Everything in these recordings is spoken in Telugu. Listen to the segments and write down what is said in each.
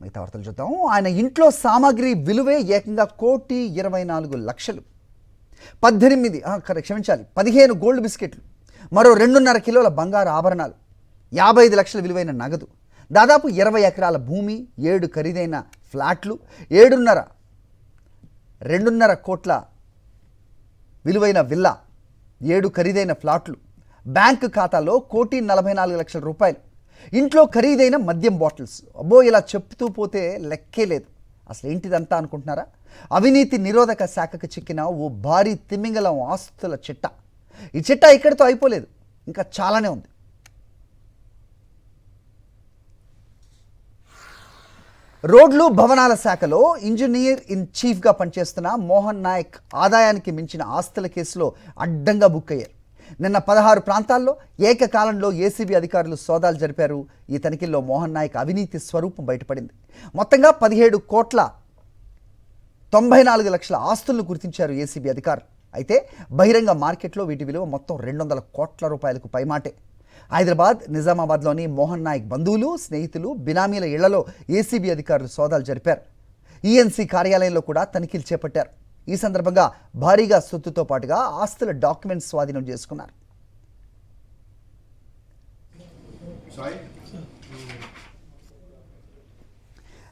మిగతా వార్తలు చూద్దాం. ఆయన ఇంట్లో సామాగ్రి విలువే ఏకంగా 1,24,00,000. 15 గోల్డ్ బిస్కెట్లు, మరో 2.5 కిలోల బంగారు ఆభరణాలు, 55 లక్షల విలువైన నగదు, దాదాపు 20 ఎకరాల భూమి, 7 ఖరీదైన ఫ్లాట్లు, 2.5 కోట్ల విలువైన విల్లా, 7 ఖరీదైన ఫ్లాట్లు, బ్యాంకు ఖాతాలో 1,44,00,000 రూపాయలు, ఇంట్లో ఖరీదైన మద్యం బాటిల్స్. అబ్బో, ఇలా చెప్తూ పోతే లెక్కే లేదు. అసలు ఏంటిదంతా అనుకుంటున్నారా? అవినీతి నిరోధక శాఖకు చిక్కిన ఓ భారీ తిమింగలం ఆస్తుల చిట్ట. ఈ చిట్ట ఇక్కడితో అయిపోలేదు, ఇంకా చాలానే ఉంది. రోడ్లు భవనాల శాఖలో ఇంజనీర్ ఇన్ చీఫ్గా పనిచేస్తున్న మోహన్ నాయక్ ఆదాయానికి మించిన ఆస్తుల కేసులో అడ్డంగా బుక్ అయ్యారు. నిన్న 16 ప్రాంతాల్లో ఏకకాలంలో ఏసీబీ అధికారులు సోదాలు జరిపారు. ఈ తనిఖీల్లో మోహన్ నాయక్ అవినీతి స్వరూపం బయటపడింది. మొత్తంగా 17,94,00,000 ఆస్తులను గుర్తించారు ఏసీబీ అధికారులు. అయితే బహిరంగ మార్కెట్లో వీటి విలువ మొత్తం 200 కోట్ల రూపాయలకు పైమాటే. హైదరాబాద్, నిజామాబాద్లోని మోహన్ నాయక్ బంధువులు, స్నేహితులు, బినామీల ఇళ్లలో ఏసీబీ అధికారులు సోదాలు జరిపారు. ఈఎన్సీ కార్యాలయంలో కూడా తనిఖీలు చేపట్టారు. ఈ సందర్భంగా భారీగా సొత్తుతో పాటుగా ఆస్తుల డాక్యుమెంట్స్ స్వాధీనం చేసుకున్నారు.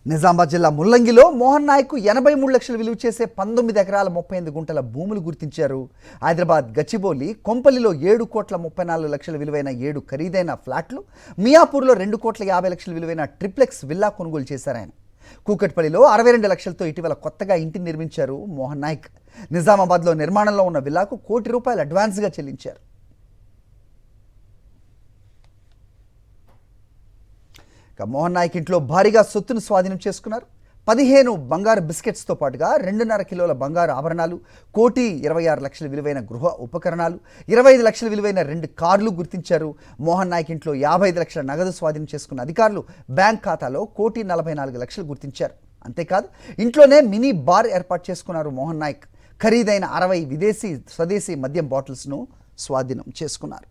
నిజామాబాద్ జిల్లా ముల్లంగిలో మోహన్ నాయక్ 83 లక్షలు విలువ చేసే 19 ఎకరాల 38 గుంటల భూములు గుర్తించారు. హైదరాబాద్ గచ్చిబౌలి, కొంపల్లిలో 7,34,00,000 విలువైన 7 ఖరీదైన ఫ్లాట్లు, మియాపూర్లో 2,50,00,000 విలువైన ట్రిప్లెక్స్ విల్లా కొనుగోలు చేశారు ఆయన. కూకట్పల్లిలో 62 లక్షలతో ఇటీవల కొత్తగా ఇంటిని నిర్మించారు మోహన్ నాయక్. నిజామాబాద్లో నిర్మాణంలో ఉన్న విల్లాకు ₹1 కోటి అడ్వాన్స్గా చెల్లించారు. మోహన్ నాయక్ ఇంట్లో భారీగా సొత్తును స్వాధీనం చేసుకున్నారు. 15 బంగారు బిస్కెట్స్తో పాటుగా 2.5 కిలోల బంగారు ఆభరణాలు, ₹1,26,00,000 విలువైన గృహ ఉపకరణాలు, 25 లక్షల విలువైన 2 కార్లు గుర్తించారు. మోహన్ నాయక్ ఇంట్లో 55 లక్షల నగదు స్వాధీనం చేసుకున్న అధికారులు బ్యాంక్ ఖాతాలో ₹1,44,00,000 గుర్తించారు. అంతేకాదు, ఇంట్లోనే మినీ బార్ ఏర్పాటు చేసుకున్నారు మోహన్ నాయక్. ఖరీదైన 60 విదేశీ, స్వదేశీ మద్యం బాటిల్స్ను స్వాధీనం చేసుకున్నారు.